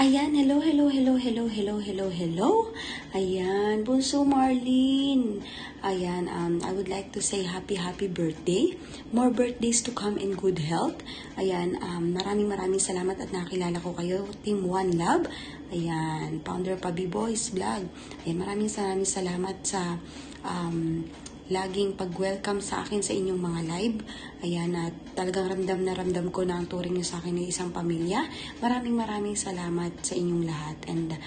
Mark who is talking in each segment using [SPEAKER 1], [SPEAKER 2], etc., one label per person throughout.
[SPEAKER 1] Ayan, hello, hello, hello, hello, hello, hello, hello. Ayan, Bunso Marlene. Ayan, I would like to say happy birthday. More birthdays to come in good health. Ayan, maraming salamat at nakilala ko kayo. Team One Love. Ayan, founder Pabi Boys Vlog. Ayan, maraming salamat sa laging pag-welcome sa akin sa inyong mga live. Ayan, at talagang ramdam na ramdam ko na ang turing nyo sa akin ng isang pamilya. Maraming salamat sa inyong lahat. And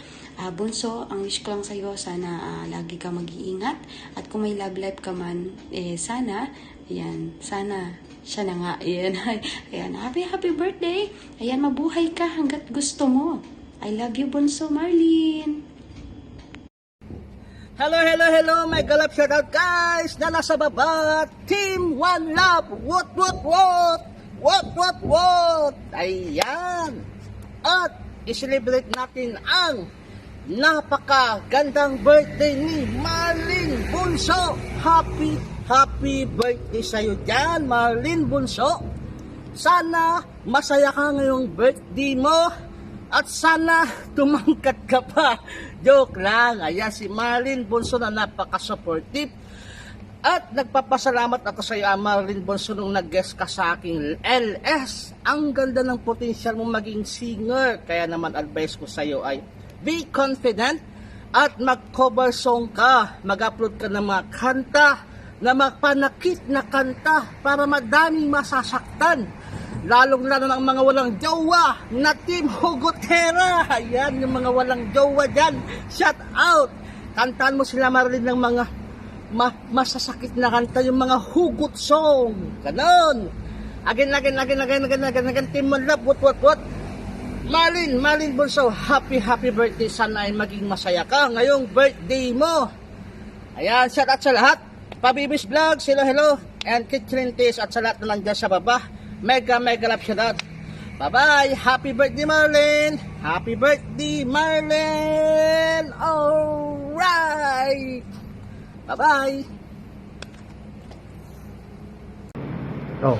[SPEAKER 1] Bunso, ang wish ko lang sa iyo, sana lagi ka mag-iingat. At kung may love life ka man, sana, ayan, sana siya na nga. Ayan, ayan, happy birthday. Ayan, mabuhay ka hanggat gusto mo. I love you, Bunso Marlene.
[SPEAKER 2] Hello, my galap shoutout guys na nasa baba. Team One Love. What? Ayan. At i-celebrate natin ang napakagandang birthday ni Marlene Bunso. Happy birthday sa'yo dyan, Marlene Bunso. Sana masaya ka ngayong birthday mo. At sana tumangkat ka pa. Joke lang. Ayan si Marlene Bunso na napaka-supportive. At nagpapasalamat ako sa iyo, Marlene Bunso, nung nag-guest ka sa aking LS. Ang ganda ng potensyal mo maging singer. Kaya naman advice ko sa iyo ay be confident at mag-cover song ka. Mag-upload ka ng mga kanta na magpanakit na kanta para madaming masasaktan. Lalong-lalo ng mga walang jowa na Team Hugotera. Ayan, yung mga walang jowa dyan. Shout out! Kantaan mo sila, Marlene, ng mga masasakit na kanta, yung mga hugot song. Ganon. Again. Team One Love, what? Marlene Bunso, happy birthday. Sana ay maging masaya ka ngayong birthday mo. Ayan, shout out sa lahat. Pabibis Vlog, hello. And Kitchen Taste at sa lahat na nandiyan sa baba. Mega love shoutout. Bye-bye. Happy birthday, Marlene. Happy birthday, Marlene. Alright. Bye-bye.
[SPEAKER 3] Oh,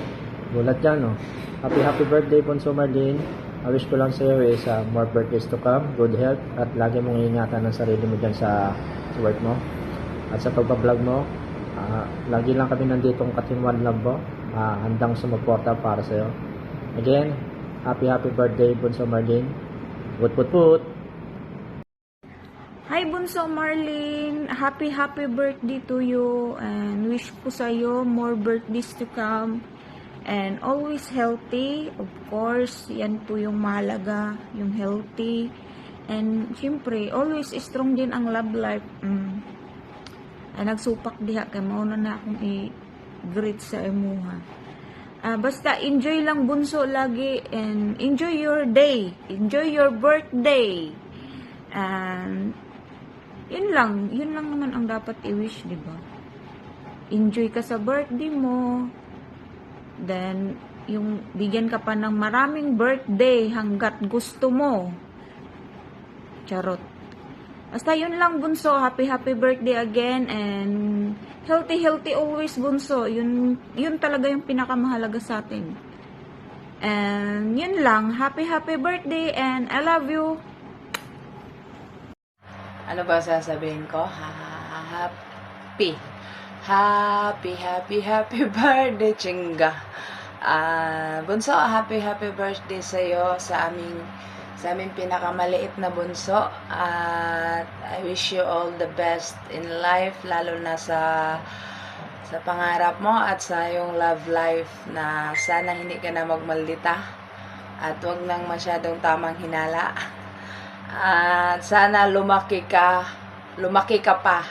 [SPEAKER 3] gulat yan, no? Happy birthday, Bunso Marlene. I wish ko lang sa iyo is more birthdays to come, good health, at lagi mong iingatan ang sarili mo dyan sa work mo. At sa pagbablog mo, lagi lang kami nanditong Team One Love mo. Handang sumuporta para sa iyo. Again, happy birthday, Bunso Marlene. Put.
[SPEAKER 4] Hi Bunso Marlene, happy birthday to you, and wish ko sa iyo more birthdays to come, and always healthy. Of course, yan po yung mahalaga, yung healthy, and syempre always strong din ang love life. Ay nagsupak diha kay mao na akong great sa emuha. Basta enjoy lang, Bunso, lagi, and enjoy your day, enjoy your birthday, and yun lang naman ang dapat i-wish, di ba? Enjoy ka sa birthday mo, then yung bigyan ka pa ng maraming birthday hanggat gusto mo. Charot. Basta yun lang, Bunso. Happy birthday again, and healthy always, Bunso. Yun talaga yung pinakamahalaga sa atin. And yun lang. Happy birthday, and I love you.
[SPEAKER 5] Ano ba sasabihin ko? Happy birthday, chinga. Bunso, happy birthday sa'yo, sa aming pinakamaliit na bunso. At I wish you all the best in life, lalo na sa pangarap mo at sa iyong love life, na sana hindi ka na magmaldita at wag nang masyadong tamang hinala. At sana lumaki ka pa.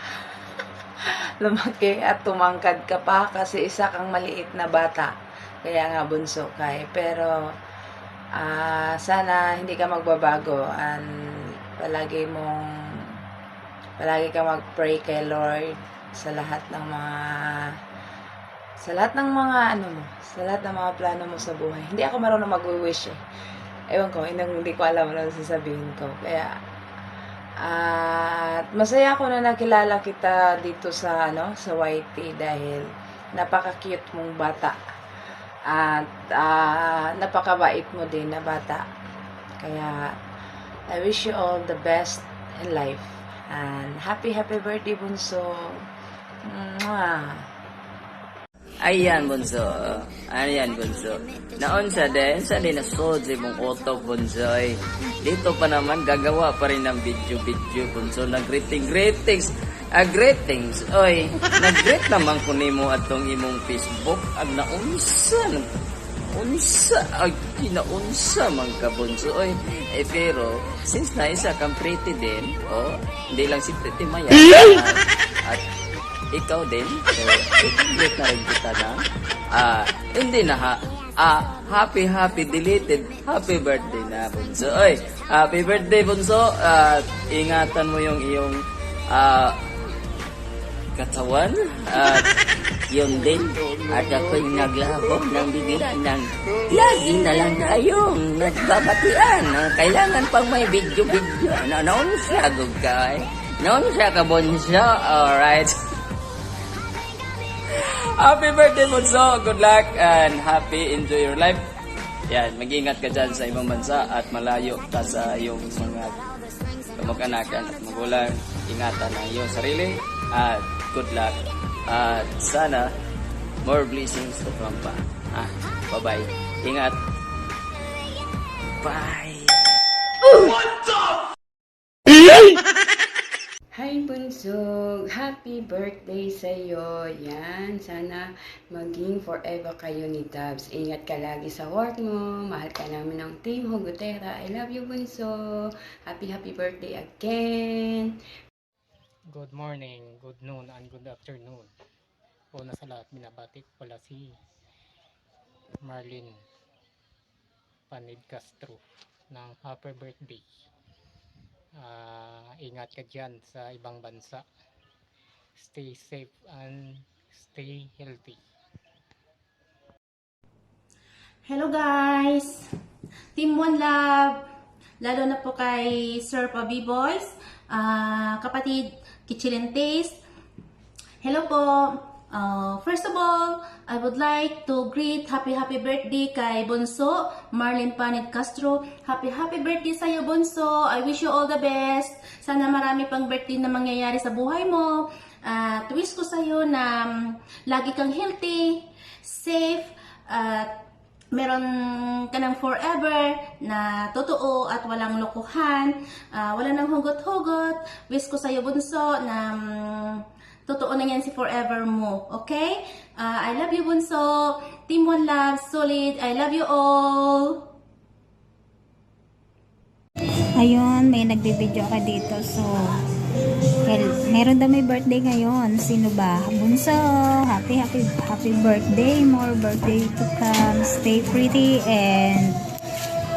[SPEAKER 5] Lumaki at tumangkad ka pa, kasi isa kang maliit na bata. Kaya nga bunso ka eh. Pero sana hindi ka magbabago, and palagi ka mag-pray kay Lord sa lahat ng mga plano mo sa buhay. Hindi ako marunong mag-wish eh. Ewan ko, hindi ko alam ano sasabihin ko. Kaya at masaya ako na nakilala kita dito sa YT, dahil napaka-cute mong bata. At napakabait mo din na bata. Kaya I wish you all the best in life. And happy birthday, Bunso. Mwah.
[SPEAKER 6] Ayan, Bunso. Ayan, Bunso. Naon sa din nasod sa imong utok, Bunso. Ay, dito pa naman, gagawa pa rin ng video, Bunso. Nag-greetings. Greetings. Oy, nag-greet naman ko nimo atong imong Facebook. Ag naunsa. Ay, kinaunsa man ka, Bunso. Oy, pero, since na isa kang pretty din, hindi lang si Pretty Maya. At ikaw din, so, i-greet na rin kita na. Hindi na happy deleted. Happy birthday na, Bunso. Oy, happy birthday, Bunso. Ingatan mo yung iyong katawan. Yun din. At ako'y naglahok ng bibig ng lagi na lang tayong nagbabatian. Kailangan pang may video. Noon siya, gugkay. Noon siya ka, Bunso. Alright. Happy birthday, Bunso. Good luck and happy. Enjoy your life. Yan, mag-ingat ka dyan sa ibang bansa at malayo ka sa iyong mga kamag-anakan at magulang. Ingatan ang iyong sarili at good luck. At sana more blessings to come pa. Bye-bye. Ingat. Bye.
[SPEAKER 7] Hi Bunso! Happy birthday sa'yo! Yan, sana maging forever kayo ni Tabs. Ingat ka lagi sa work mo. Mahal ka namin ng Team Hugotera. I love you, Bunso! Happy birthday again!
[SPEAKER 8] Good morning, good noon, and good afternoon. Una sa lahat, binabati ko pala si Marlene Panid Castro ng happy birthday. Ingat ka dyan sa ibang bansa. Stay safe and stay healthy.
[SPEAKER 9] Hello guys! Team One Love! Lalo na po kay Sir Pabi Boys, kapatid Kichilin Taste. Hello po! First of all, I would like to greet happy birthday kay Bunso, Marlene Panid Castro. Happy birthday sa iyo, Bunso. I wish you all the best. Sana marami pang birthday na mangyayari sa buhay mo. Wish ko sa iyo na lagi kang healthy, safe, at meron ka ng forever na totoo at walang lokohan, wala nang hugot-hugot. Wish ko sa iyo, Bunso, na totoo na yan si forever mo. Okay? I love you, Bunso. Team One Love, solid. I love you all.
[SPEAKER 4] Ayun, may nagbibideo ka dito. So, meron daw may birthday ngayon. Sino ba? Bunso, happy birthday. More birthday to come. Stay pretty and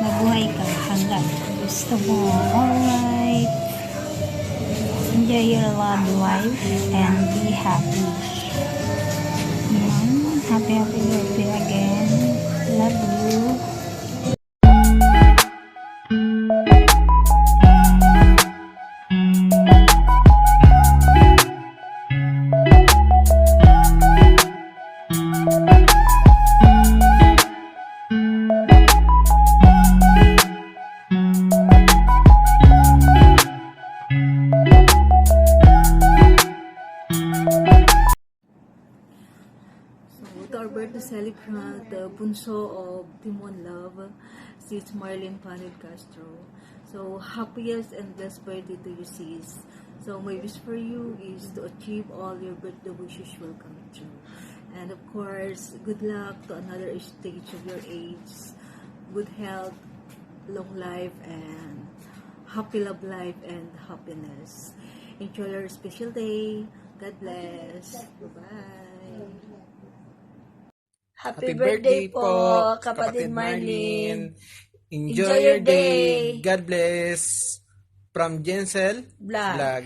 [SPEAKER 4] mabuhay ka hanggang gusto mo. Alright. Enjoy your love life and be happy. Happy birthday again. Love you.
[SPEAKER 10] To our birthday celebrant, the bunso of Team One Love, sis Marlene Panid Castro. So, happiest and blessed birthday to you, sis. So, my wish for you is to achieve all your birthday wishes will come true. And of course, good luck to another stage of your age. Good health, long life, and happy love life and happiness. Enjoy your special day. God bless. Bye-bye.
[SPEAKER 11] Happy birthday po, kapatid Marlene. Enjoy your day. God bless. From Jensel Vlog.